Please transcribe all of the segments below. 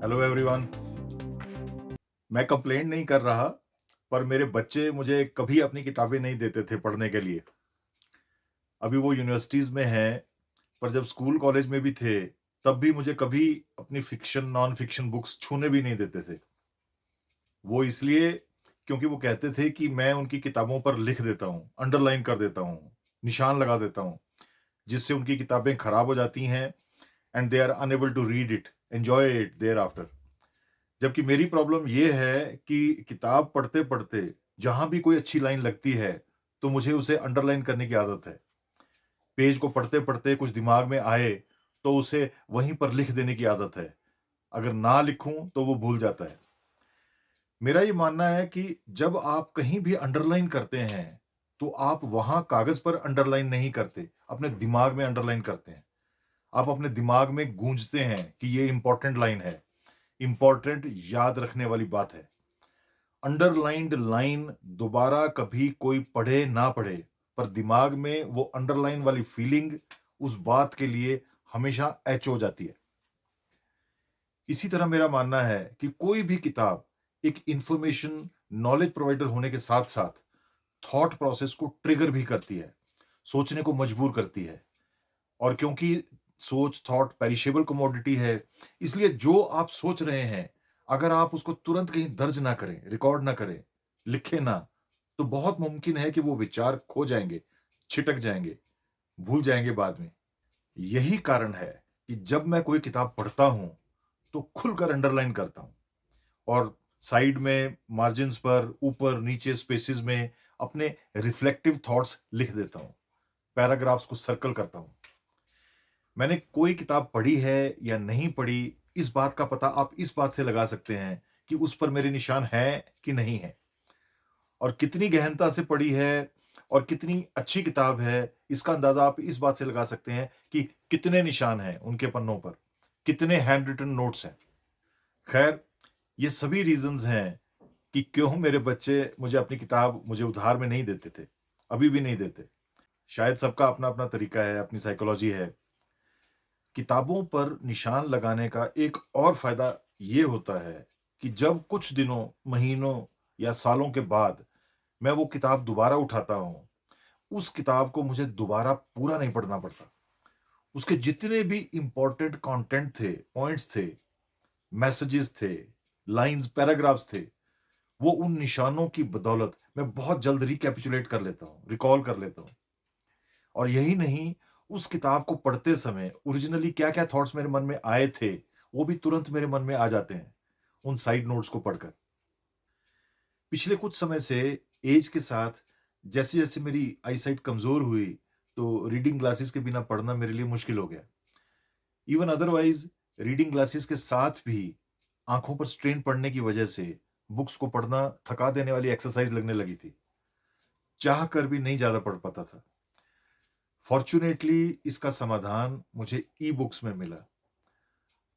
Hello everyone. मैं complaint नहीं कर रहा, पर मेरे बच्चे मुझे कभी अपनी किताबें नहीं देते थे पढ़ने के लिए। अभी वो यूनिवर्सिटीज़ में हैं, पर जब स्कूल कॉलेज में भी थे, तब भी मुझे कभी अपनी फ़िक्शन, नॉन फ़िक्शन बुक्स छूने भी नहीं देते थे। वो इसलिए क्योंकि वो कहते थे कि मैं उनकी किताबों पर लिख देता हूँ, अंडरलाइन कर देता हूँ, निशान लगा देता हूँ, जिससे उनकी किताबें खराब हो जाती हैं and they are unable to read it, enjoy it thereafter. जबकि मेरी प्रॉब्लम ये है कि किताब पढ़ते-पढ़ते जहाँ भी कोई अच्छी लाइन लगती है, तो मुझे उसे अंडरलाइन करने की आदत है। पेज को पढ़ते-पढ़ते कुछ दिमाग में आए, तो उसे वहीं पर लिख देने की आदत है। अगर ना लिखूँ, तो वो भूल जाता है। मेरा ये मानना है कि जब आप कहीं भी अंडरलाइन करते हैं, तो आप वहाँ कागज़ पर अंडरलाइन नहीं करते, अपने दिमाग में अंडरलाइन करते हैं। आप अपने दिमाग में गूँजते हैं कि ये इम्पोर्टेंट लाइन है, इम्पोर्टेंट याद रखने वाली बात है। अंडरलाइन्ड लाइन दोबारा कभी कोई पढ़े ना पढ़े, पर दिमाग में वो अंडरलाइन वाली फीलिंग उस बात के लिए हमेशा एच हो जाती है। इसी तरह मेरा मानना है कि कोई भी किताब एक इंफॉर्मेशन, नॉलेज प्रोवाइडर होने के साथ-साथ थॉट प्रोसेस को ट्रिगर भी करती है, सोचने को मजबूर करती है। और क्योंकि सोच, थॉट पेरिशेबल कमोडिटी है, इसलिए जो आप सोच रहे हैं, अगर आप उसको तुरंत कहीं दर्ज ना करें, रिकॉर्ड ना करें, लिखें ना, तो बहुत मुमकिन है कि वो विचार खो जाएँगे, छिटक जाएँगे, भूल जाएँगे बाद में। यही कारण है कि जब मैं कोई किताब पढ़ता हूँ, तो खुलकर अंडरलाइन करता हूँ और साइड में, मार्जिन्स पर, ऊपर, नीचे स्पेसेस में अपने रिफ्लेक्टिव थॉट्स लिख देता हूँ, पैराग्राफ्स को सर्कल करता हूँ। मैंने कोई किताब पढ़ी है या नहीं पढ़ी, इस बात का पता आप इस बात से लगा सकते हैं कि उस पर मेरे निशान हैं कि नहीं हैं। और कितनी गहनता से पढ़ी है और कितनी अच्छी किताब है, इसका अंदाज़ा आप इस बात से लगा सकते हैं कि कितने निशान हैं उनके पन्नों पर, कितने हैंड रिटन नोट्स हैं। खैर, ये सभी रीज़न्स हैं कि क्यों मेरे बच्चे मुझे अपनी किताब मुझे उधार में नहीं देते थे, अभी भी नहीं देते। शायद सबका अपना-अपना तरीका है, अपनी साइकोलॉजी है। किताबों पर निशान लगाने का एक और फ़ायदा ये होता है कि जब कुछ दिनों, महीनों या सालों के बाद मैं वो किताब दोबारा उठाता हूँ, उस किताब को मुझे दोबारा पूरा नहीं पढ़ना पड़ता। उसके जितने भी इम्पोर्टेंट कंटेंट थे, पॉइंट्स थे, मैसेजेस थे, लाइन्स, पैराग्राफ्स थे, वो उन निशानों की बदौलत मैं बहुत जल्द रिकैपिचुलेट कर लेता हूँ, रिकॉल कर लेता हूँ। और यही नहीं, उस किताब को पढ़ते समय ओरिजिनली क्या-क्या थॉट्स मेरे मन में आए थे, वो भी तुरंत मेरे मन में आ जाते हैं, उन साइड नोट्स को पढ़कर। पिछले कुछ समय से ऐज के साथ जैसे-जैसे मेरी आईसाइट कमज़ोर हुई, तो रीडिंग ग्लासेस के बिना पढ़ना मेरे लिए मुश्किल हो गया। इवन अदरवाइज़ रीडिंग ग्लासेस के साथ भी आँखों पर स्ट्रेन पड़ने की वजह से बुक्स को पढ़ना थका देने वाली एक्सरसाइज़ लगने लगी थी। चाह कर भी नहीं ज़्यादा पढ़ पाता था। फॉर्च्यूनेटली इसका समाधान मुझे ई-बुक्स में मिला।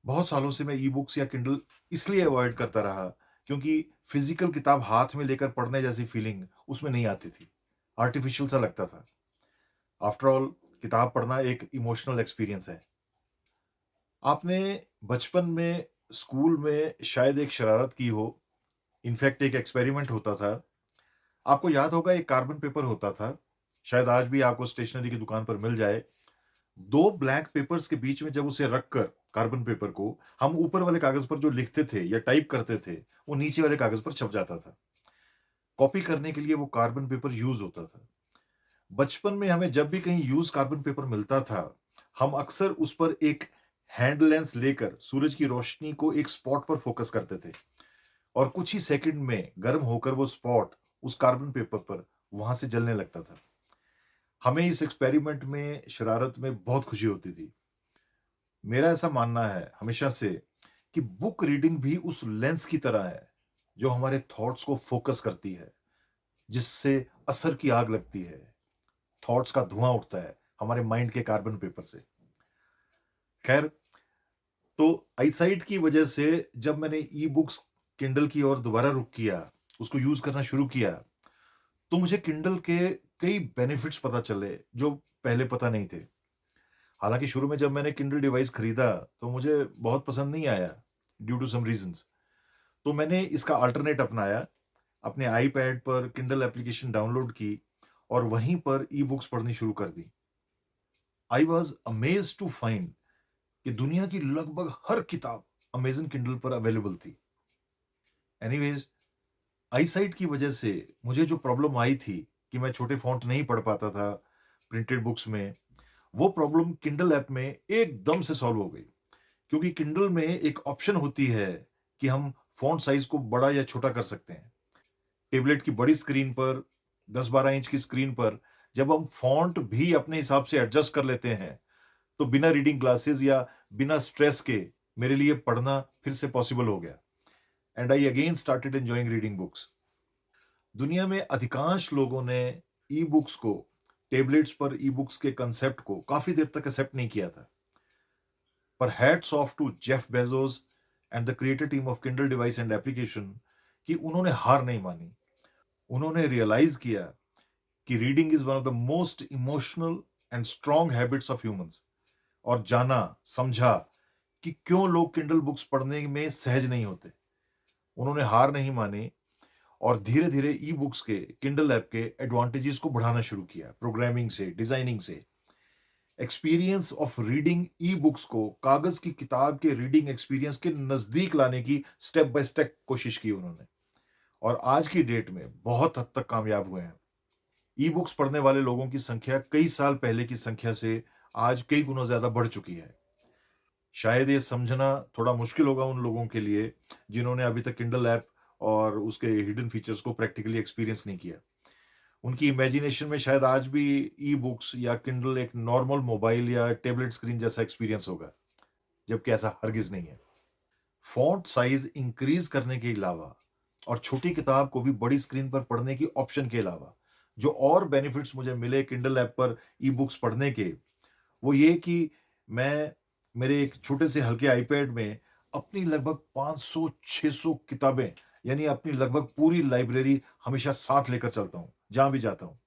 बहुत सालों से मैं ई-बुक्स या किंडल इसलिए अवॉइड करता रहा, क्योंकि फिज़िकल किताब हाथ में लेकर पढ़ने जैसी फीलिंग उसमें नहीं आती थी। आर्टिफ़िशियल सा लगता था। आफ्टर ऑल किताब पढ़ना एक इमोशनल एक्सपीरियंस है। आपने बचपन में, स्कूल में शायद एक शरारत की हो, इनफैक्ट एक एक्सपेरिमेंट होता था। आपको याद होगा एक कार्बन पेपर होता था, शायद आज भी आपको स्टेशनरी की दुकान पर मिल जाए। 2 ब्लैंक पेपर्स के बीच में जब उसे रखकर कार्बन पेपर को हम ऊपर वाले कागज़ पर जो लिखते थे या टाइप करते थे, वो नीचे वाले कागज़ पर छप जाता था। कॉपी करने के लिए वो कार्बन पेपर यूज़ होता था। बचपन में हमें जब भी कहीं यूज़ कार्बन पेपर मिलता था, हम अक्सर उस पर एक हैंड लेंस लेकर सूरज की रोशनी को एक स्पॉट पर फ़ोकस करते थे और कुछ ही सेकंड में गर्म होकर वो स्पॉट उस कार्बन पेपर पर वहाँ से जलने लगता था। हमें इस एक्सपेरिमेंट में, शरारत में बहुत खुशी होती थी। मेरा ऐसा मानना है हमेशा से कि बुक रीडिंग भी उस लेंस की तरह है, जो हमारे थॉट्स को फ़ोकस करती है, जिससे असर की आग लगती है, थॉट्स का धुआँ उठता है हमारे माइंड के कार्बन पेपर से। खैर, तो आईसाइट की वजह से जब मैंने ई-बुक्स, किंडल की ओर दोबारा रुख किया, उसको यूज़ करना शुरू किया, तो मुझे किंडल के कई बेनिफिट्स पता चले, जो पहले पता नहीं थे। हालाँकि शुरू में जब मैंने किंडल डिवाइस खरीदा, तो मुझे बहुत पसंद नहीं आया। Due to some reasons. तो मैंने इसका अल्टरनेट अपनाया, अपने आईपैड पर किंडल एप्लीकेशन डाउनलोड की और वहीं पर ई बुक्स पढ़नी शुरू कर दी। I was amazed to find कि दुनिया की लगभग हर किताब अमेजन किंडल पर अवेलेबल थी। एनीवेज, आईसाइट की वजह से मुझे जो प्रॉब्लम आई थी कि मैं छोटे फॉन्ट नहीं पढ़ पाता था प्रिंटेड बुक्स में, वो प्रॉब्लम किंडल ऐप में एकदम से सॉल्व हो गई। क्योंकि किंडल में एक ऑप्शन होती है कि हम फॉन्ट साइज को बड़ा या छोटा कर सकते हैं। टेबलेट की बड़ी स्क्रीन पर, 10-12 इंच की स्क्रीन पर जब हम फॉन्ट भी अपने हिसाब से एडजस्ट कर लेते हैं, तो बिना रीडिंग ग्लासेस या बिना स्ट्रेस के मेरे लिए पढ़ना फिर से पॉसिबल हो गया। And I again started enjoying reading books. दुनिया में अधिकांश लोगों ने ई बुक्स को, टेबलेट्स पर ई बुक्स के कंसेप्ट को काफी देर तक एक्सेप्ट नहीं किया था। पर hats off to Jeff Bezos and the creator team of Kindle device and application कि उन्होंने हार नहीं मानी। उन्होंने रियलाइज किया कि reading is one of the most emotional and strong habits of humans, और जाना, समझा कि क्यों लोग किंडल बुक्स पढ़ने में सहज नहीं होते। उन्होंने हार नहीं मानी और धीरे धीरे ई बुक्स के, किंडल ऐप के एडवांटेजेस को बढ़ाना शुरू किया, प्रोग्रामिंग से, डिजाइनिंग से। Experience of reading e books को कागज की किताब के रीडिंग एक्सपीरियंस के नजदीक लाने की स्टेप बाय स्टेप कोशिश की उन्होंने, और आज की डेट में बहुत हद तक कामयाब हुए हैं। ई बुक्स पढ़ने वाले लोगों की संख्या कई साल पहले की संख्या से आज कई गुना ज्यादा बढ़ चुकी है। शायद ये समझना थोड़ा मुश्किल होगा उन लोगों के लिए जिन्होंने अभी तक किंडल ऐप और उसके हिडन फीचर्स को प्रैक्टिकली एक्सपीरियंस नहीं किया। उनकी इमेजिनेशन में शायद आज भी ई बुक्स या किंडल एक नॉर्मल मोबाइल या टेबलेट स्क्रीन जैसा एक्सपीरियंस होगा, जबकि ऐसा हरगिज नहीं है। फॉन्ट साइज इंक्रीज करने के अलावा और छोटी किताब को भी बड़ी स्क्रीन पर पढ़ने की ऑप्शन के अलावा जो और बेनिफिट्स मुझे मिले किंडल ऐप पर ई बुक्स पढ़ने के, वो ये कि मैं मेरे एक छोटे से हल्के आईपैड में अपनी लगभग 500-600 किताबें, यानी अपनी लगभग पूरी लाइब्रेरी हमेशा साथ लेकर चलता हूँ, जहाँ भी जाता हूँ।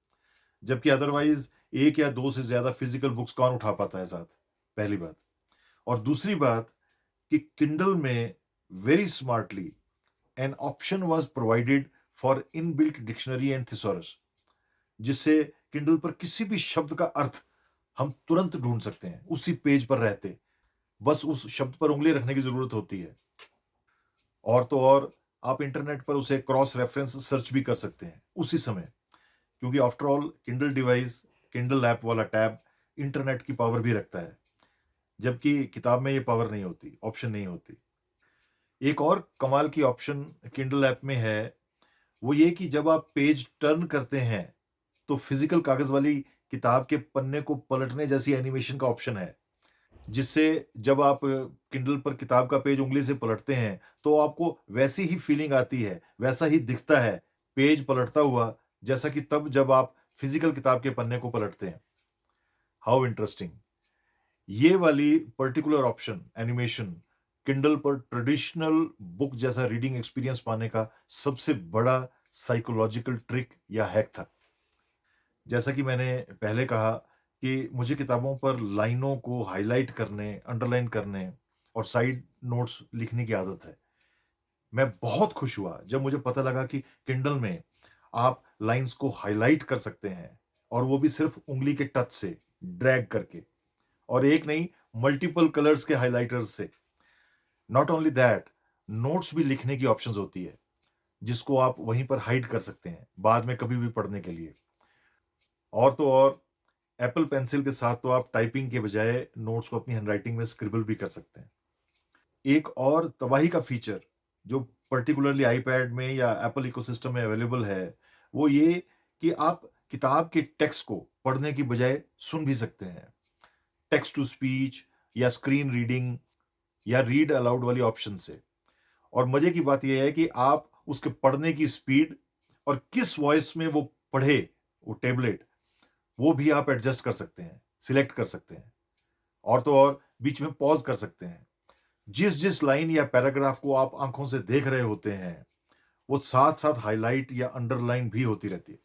जबकि अदरवाइज़ 1 या 2 से ज़्यादा फिज़िकल बुक्स कौन उठा पाता है साथ, पहली बात। और दूसरी बात कि किंडल में very smartly an option was provided for inbuilt dictionary and thesaurus, जिससे किंडल पर किसी भी शब्द का अर्थ हम तुरंत ढूँढ सकते हैं, उसी पेज पर रहते। बस उस शब्द पर उँगली रखने की ज़रूरत होती है। और तो और आप इंटरनेट पर उसे क्रॉस रेफ़रेंस सर्च भी कर सकते हैं, उसी समय। क्योंकि after all Kindle device, Kindle app वाला टैब इंटरनेट की पावर भी रखता है, जबकि किताब में ये पावर नहीं होती, ऑप्शन नहीं होती। एक और कमाल की ऑप्शन किंडल ऐप में है, वो ये कि जब आप पेज टर्न करते हैं, तो फिज़िकल कागज़ वाली किताब के पन्ने को पलटने जैसी एनिमेशन का ऑप्शन है, जिससे जब आप किंडल पर किताब का पेज उँगली से पलटते हैं, तो आपको वैसी ही फीलिंग आती है, वैसा ही दिखता है, पेज पलटता हुआ, जैसा कि तब जब आप फिज़िकल किताब के पन्ने को पलटते हैं। How interesting! ये वाली पर्टिकुलर ऑप्शन, एनिमेशन, किंडल पर ट्रेडिशनल बुक जैसा रीडिंग एक्सपीरियंस पाने का सबसे बड़ा साइकोलॉजिकल ट्रिक या हैक था। जैसा कि मैंने पहले कहा कि मुझे किताबों पर लाइनों को हाइलाइट करने, अंडरलाइन करने और साइड नोट्स लिखने की आदत है। मैं बहुत खुश हुआ जब मुझे पता लगा कि किंडल में आप लाइन्स को हाइलाइट कर सकते हैं, और वो भी सिर्फ उँगली के टच से, ड्रैग करके, और एक नहीं, मल्टीपल कलर्स के हाइलाइटर्स से। नॉट ओनली दैट, नोट्स भी लिखने की ऑप्शंस होती है, जिसको आप वहीं पर हाइड कर सकते हैं, बाद में कभी भी पढ़ने के लिए। और तो और एप्पल पेंसिल के साथ तो आप टाइपिंग के बजाय नोट्स को अपनी हैंडराइटिंग में स्क्रिबल भी कर सकते हैं। एक और तबाही का फीचर जो पर्टिकुलरली आईपैड में या एप्पल इकोसिस्टम में अवेलेबल है, वो ये कि आप किताब के टेक्स्ट को पढ़ने की बजाय सुन भी सकते हैं। टेक्स्ट टू स्पीच या स्क्रीन रीडिंग या रीड अलाउड वाली ऑप्शन से। और मजे की बात यह है कि आप उसके पढ़ने की स्पीड और किस वॉइस में वो पढ़े, वो टेबलेट, वो भी आप एडजस्ट कर सकते हैं, सिलेक्ट कर सकते हैं। और तो और बीच में पॉज़ कर सकते हैं। जिस-जिस लाइन या पैराग्राफ को आप आँखों से देख रहे होते हैं, वो साथ-साथ हाइलाइट या अंडरलाइन भी होती रहती है।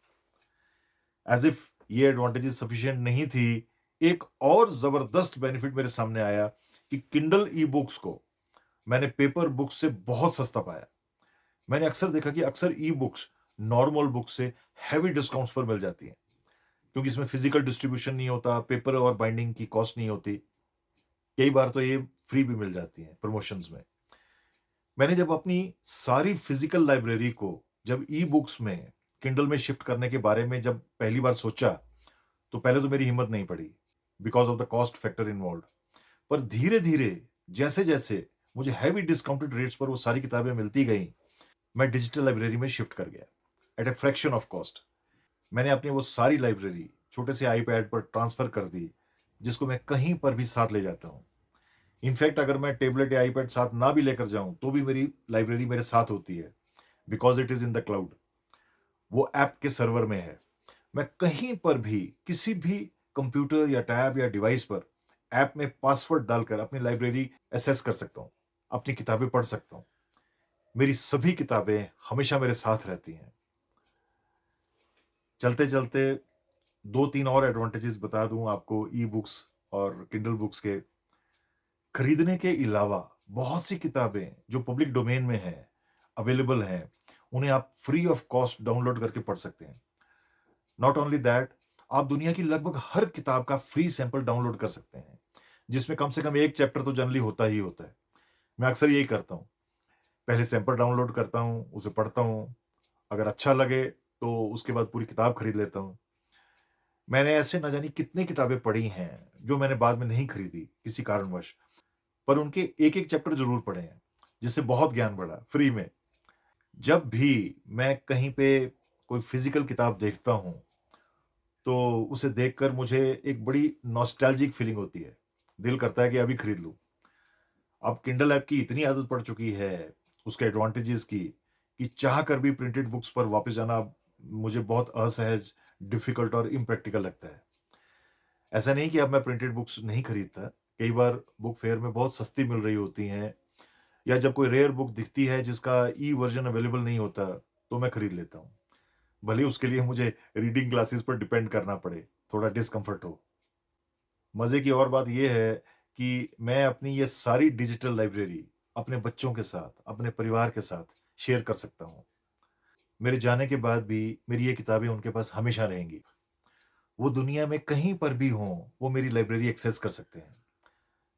एज़ इफ ये एडवांटेजेस सफिशिएंट नहीं थी, एक और ज़बरदस्त बेनिफिट मेरे सामने आया कि किंडल ई-बुक्स को मैंने पेपर बुक्स से बहुत सस्ता पाया। मैंने अक्सर देखा कि अक्सर ई-बुक्स नॉर्मल बुक से हेवी डिस्काउंट्स पर मिल जाती हैं, क्योंकि इसमें फिजिकल डिस्ट्रीब्यूशन नहीं होता, पेपर और बाइंडिंग की कॉस्ट नहीं होती। कई बार तो ये फ्री भी मिल जाती हैं प्रमोशंस में। मैंने जब अपनी सारी फिजिकल लाइब्रेरी को जब ई-बुक्स में, किंडल में शिफ्ट करने के बारे में जब पहली बार सोचा, तो पहले तो मेरी हिम्मत नहीं पड़ी, because of the cost factor involved. पर धीरे-धीरे जैसे-जैसे मुझे हेवी डिस्काउंटेड रेट्स पर वो सारी किताबें मिलती गईं, मैं डिजिटल लाइब्रेरी में शिफ्ट कर गया, at a fraction of cost. मैंने अपनी वो सारी लाइब्रेरी छोटे से आईपैड पर ट्रांसफ़र कर दी, जिसको मैं कहीं पर भी साथ ले जाता हूँ। इनफैक्ट अगर मैं टैबलेट या आईपैड साथ ना भी लेकर जाऊँ, तो भी मेरी लाइब्रेरी मेरे साथ होती है, because it is in the cloud. वो ऐप के सर्वर में है। मैं कहीं पर भी, किसी भी कंप्यूटर या टैब या डिवाइस पर ऐप में पासवर्ड डालकर अपनी लाइब्रेरी एक्सेस कर सकता हूँ, अपनी किताबें पढ़ सकता हूँ। मेरी सभी किताबें हमेशा मेरे साथ रहती हैं। चलते-चलते 2-3 और एडवांटेजेस बता दूँ आपको ई-बुक्स और किंडल बुक्स के। खरीदने के अलावा बहुत सी किताबें जो पब्लिक डोमेन में हैं, अवेलेबल हैं, उन्हें आप फ्री ऑफ कॉस्ट डाउनलोड करके पढ़ सकते हैं। नॉट ओनली दैट, आप दुनिया की लगभग हर किताब का फ्री सैंपल डाउनलोड कर सकते हैं, जिसमें कम से कम 1 चैप्टर तो जनरली होता ही होता है। मैं अक्सर यही करता हूँ। पहले सैंपल डाउनलोड करता हूँ, उसे पढ़ता हूँ, अगर अच्छा लगे तो उसके बाद पूरी किताब खरीद लेता हूँ। मैंने ऐसे न जाने कितनी किताबें पढ़ी हैं, जो मैंने बाद में नहीं खरीदी किसी कारणवश, पर उनके एक-एक चैप्टर ज़रूर पढ़े हैं, जिससे बहुत ज्ञान बढ़ा, फ्री में। जब भी मैं कहीं पे कोई फिज़िकल किताब देखता हूँ, तो उसे देखकर मुझे एक बड़ी नॉस्टैल्जिक फीलिंग होती है। दिल करता है कि अभी खरीद लूँ। अब किंडल ऐप की इतनी आदत पड़ चुकी है, उसके एडवांटेजेस की, कि चाह कर भी प्रिंटेड बुक्स पर वापस जाना अब मुझे बहुत असहज, डिफ़िकल्ट और इम्प्रैक्टिकल लगता है। ऐसा नहीं कि अब मैं प्रिंटेड बुक्स नहीं खरीदता। कई बार बुक फेयर में बहुत सस्ती मिल रही होती हैं, या जब कोई रेयर बुक दिखती है जिसका ई वर्ज़न अवेलेबल नहीं होता, तो मैं खरीद लेता हूँ। भले ही उसके लिए मुझे रीडिंग क्लासेस पर डिपेंड करना पड़े, थोड़ा डिस्कम्फर्ट हो। मज़े की और बात ये है कि मैं अपनी ये सारी डिजिटल लाइब्रेरी अपने बच्चों के साथ, अपने परिवार के साथ शेयर कर सकता हूँ। मेरे जाने के बाद भी मेरी ये किताबें उनके पास हमेशा रहेंगी। वो दुनिया में कहीं पर भी हों, वो मेरी लाइब्रेरी एक्सेस कर सकते हैं।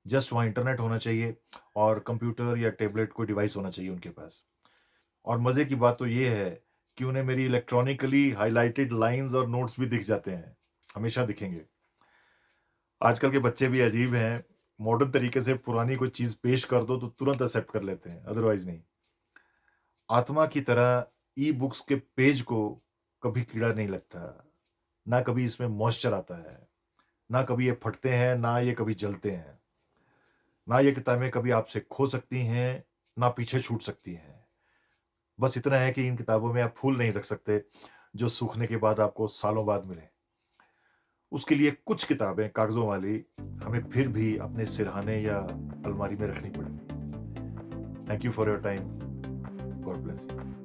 जस्ट वहाँ इंटरनेट होना चाहिए और कंप्यूटर या टैबलेट कोई डिवाइस होना चाहिए उनके पास। और मज़े की बात तो ये है कि उन्हें मेरी इलेक्ट्रॉनिकली हाइलाइटेड लाइन्स और नोट्स भी दिख जाते हैं, हमेशा दिखेंगे। आजकल के बच्चे भी अजीब हैं, मॉडर्न तरीके से पुरानी कोई चीज़ पेश कर दो तो तुरंत एक्सेप्ट कर लेते हैं, अदरवाइज़ नहीं। आत्मा की तरह ई-बुक्स के पेज को कभी कीड़ा नहीं लगता, ना कभी इसमें मॉइस्चर आता है, ना कभी ये फटते हैं, ना ये कभी जलते हैं। ना ये किताबें कभी आपसे खो सकती हैं, ना पीछे छूट सकती हैं। बस इतना है कि इन किताबों में आप फूल नहीं रख सकते, जो सूखने के बाद आपको सालों बाद मिलें। उसके लिए कुछ किताबें कागज़ों वाली हमें फिर भी अपने सिरहाने या अलमारी में रखनी पड़ेंगी। Thank you for your time. God bless you.